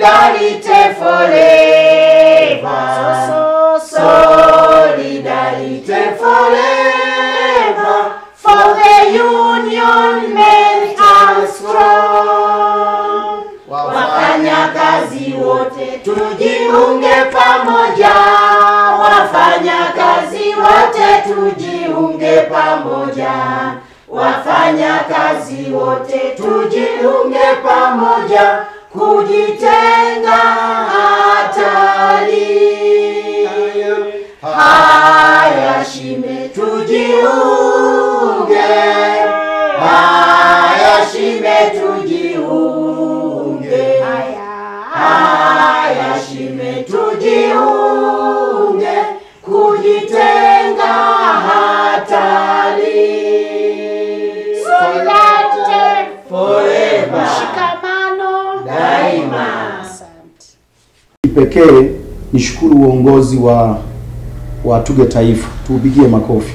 solidarity forever. Solidarity forever. For the union men are strong. Wafanyakazi wote tujiunge pamoja. Wafanyakazi wote tujiunge pamoja. Wafanyakazi wote tujiunge pamoja. Kujitenga hatari. Haya shime tujiunge. Haya shime tujiunge. Haya shime tujiunge. Kujitenga hatari. Solidarity forever. Shikamano daima. Kipekee nishukuru uongozi wa TUGHE Taifa. Tuupigie makofi.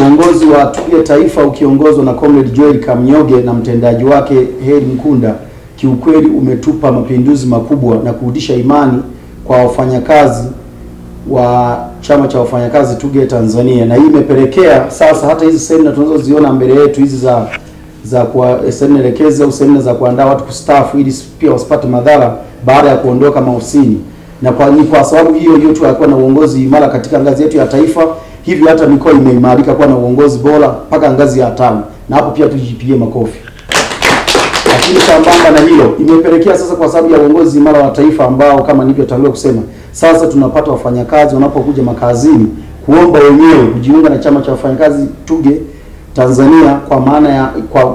Uongozi wa TUGHE Taifa ukiongozwa na Comrade Joel Kamnyoge na mtendaji wake Heri Mkunda, kiukweli umetupa mapinduzi makubwa na kurudisha imani kwa wafanyakazi wa chama cha wafanyakazi TUGHE Tanzania, na hii imepelekea sasa hata hizi semina tunazoziona mbele yetu hizi za kwa semina elekezi au semina za kuandaa watu kustaafu ili pia wasipate madhara baada ya kuondoka maofisini. Na kwa sababu hiyo tu alikuwa na uongozi imara katika ngazi yetu ya taifa, hivi hata mikoa imeimarika kuwa na uongozi bora mpaka ngazi ya tawi, na hapo pia tujipigie makofi. Lakini sambamba na hilo imepelekea sasa, kwa sababu ya uongozi imara wa taifa ambao kama nilivyotangulia kusema, sasa tunapata wafanyakazi wanapokuja makazini kuomba wenyewe kujiunga na chama cha wafanyakazi TUGHE Tanzania, kwa maana ya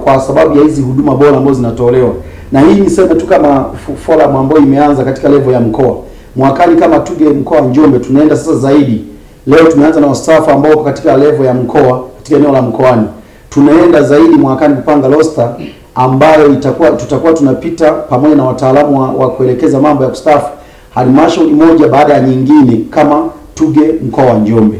kwa sababu ya hizi huduma bora ambazo zinatolewa. Na hii niseme tu kama forum ambayo imeanza katika level ya mkoa. Mwakani kama TUGHE mkoa wa Njombe tunaenda sasa zaidi. Leo tumeanza na wastaafu ambao katika level ya mkoa, katika eneo la mkoani. Tunaenda zaidi mwakani kupanga roster ambayo tutakuwa tunapita pamoja na wataalamu wa kuelekeza mambo ya kustaafu halmashauri moja baada ya nyingine kama TUGHE mkoa wa Njombe.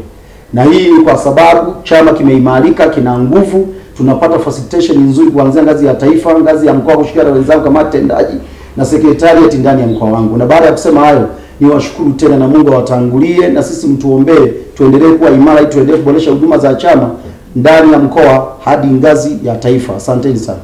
Na hii ni kwa sababu chama kimeimarika, kina nguvu, tunapata facilitation nzuri kuanzia ngazi ya taifa, ngazi ya mkoa, kushirikiana na wenzangu kama tendaji na secretariat ndani ya mkoa wangu. Na baada ya kusema hayo, niwashukuru tena na Mungu awatangulie, na sisi mtuombee tuendelee kuwa imara, tuendelee kuboresha huduma za chama ndani ya mkoa hadi ngazi ya taifa. Asanteni sana.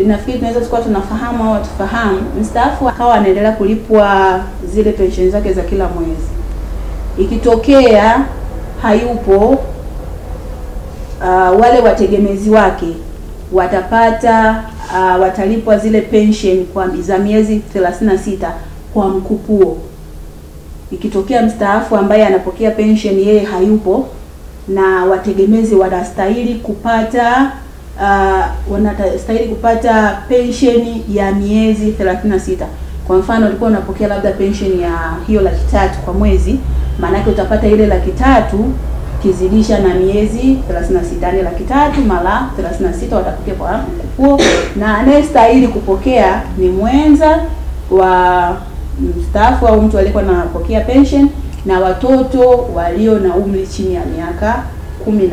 Nafikiri tunaweza tukao tunafahamu au tufahamu, mstaafu akawa anaendelea kulipwa zile pensheni zake za kila mwezi. Ikitokea hayupo, wale wategemezi wake watapata watalipwa zile pensheni kwa za miezi 36 kwa mkupuo. Ikitokea mstaafu ambaye anapokea pensheni yeye hayupo, na wategemezi wanastahili kupata pensheni ya miezi 36. Kwa mfano ulikuwa unapokea labda pensheni ya hiyo 300,000 kwa mwezi, maana yake utapata ile 300,000 kizidisha na miezi 36, ni 300,000 mara 36 watapokea kwa mkupuo, na anayestahili kupokea ni mwenza wa mstaafu au mtu aliyekuwa anapokea pension na watoto walio na umri chini ya miaka 18.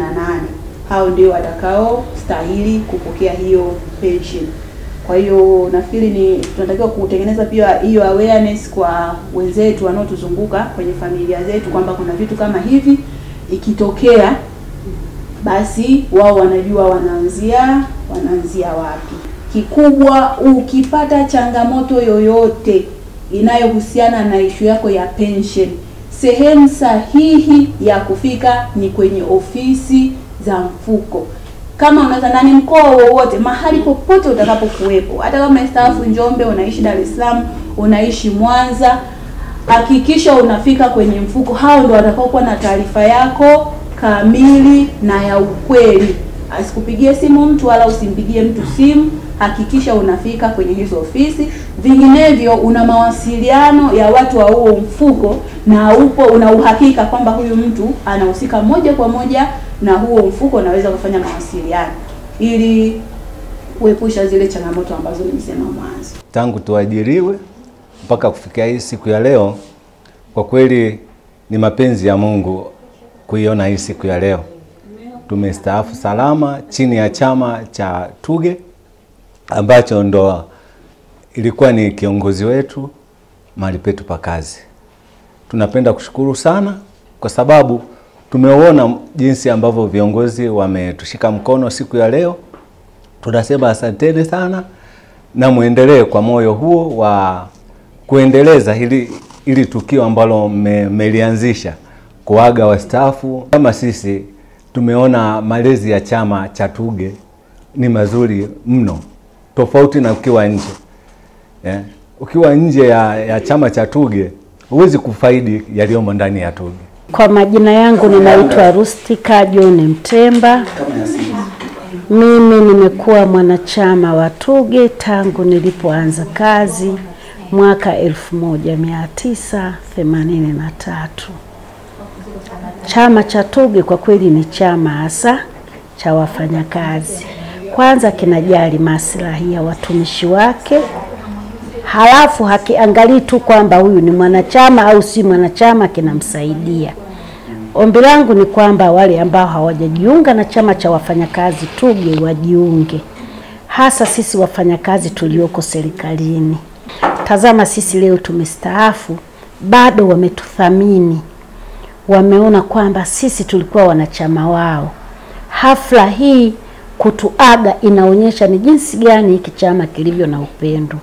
Hao ndio watakao stahili kupokea hiyo pension. Kwa hiyo nafikiri tunatakiwa kutengeneza pia hiyo awareness kwa wenzetu wanaotuzunguka kwenye familia zetu kwamba kuna vitu kama hivi, ikitokea basi wao wanajua wanaanzia wapi. Kikubwa, ukipata changamoto yoyote inayohusiana na issue yako ya pension, sehemu sahihi ya kufika ni kwenye ofisi za mfuko. Kama unaweza ndani mkoa wowote, mahali popote utakapokuwepo, hata kama mstaafu Njombe, unaishi Dar es Salaam, unaishi Mwanza, hakikisha unafika kwenye mfuko. Hao ndio watakao kuwa na taarifa yako kamili na ya ukweli. Asikupigie simu mtu wala usimpigie mtu simu, hakikisha unafika kwenye hizo ofisi. Vinginevyo una mawasiliano ya watu wa huo mfuko na una uhakika kwamba huyu mtu anahusika moja kwa moja na huo mfuko, unaweza kufanya mawasiliano ili kuepusha zile changamoto ambazo nimesema mwanzo. Tangu tuajiriwe mpaka kufikia hii siku ya leo, kwa kweli ni mapenzi ya Mungu kuiona hii siku ya leo. tumestaafu salama chini ya chama cha TUGHE ambacho ndo ilikuwa ni kiongozi wetu mahali petu pa kazi. Tunapenda kushukuru sana kwa sababu tumeona jinsi ambavyo viongozi wametushika mkono siku ya leo. Tunasema asanteni sana na muendelee kwa moyo huo wa kuendeleza hili tukio ambalo mmelianzisha kuaga wastaafu. Kama sisi tumeona malezi ya chama cha TUGHE ni mazuri mno, tofauti na ukiwa nje. Ukiwa nje ya chama cha TUGHE huwezi kufaidi yaliyomo ndani ya TUGHE. Kwa majina yangu ninaitwa Rustika John Mtemba. Mimi nimekuwa mwanachama wa TUGHE tangu nilipoanza kazi mwaka 1983. Chama cha TUGHE kwa kweli ni chama hasa cha wafanyakazi. Kwanza kinajali maslahi ya watumishi wake. Halafu hakiangalii tu kwamba huyu ni mwanachama au si mwanachama, kinamsaidia. Ombi langu ni kwamba wale ambao hawajajiunga na chama cha wafanyakazi TUGHE wajiunge. Hasa sisi wafanyakazi tulioko serikalini. Tazama sisi leo tumestaafu, bado wametuthamini. Wameona kwamba sisi tulikuwa wanachama wao. Hafla hii kutuaga inaonyesha ni jinsi gani hiki chama kilivyo na upendo.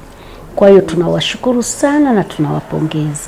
Kwa hiyo tunawashukuru sana na tunawapongeza.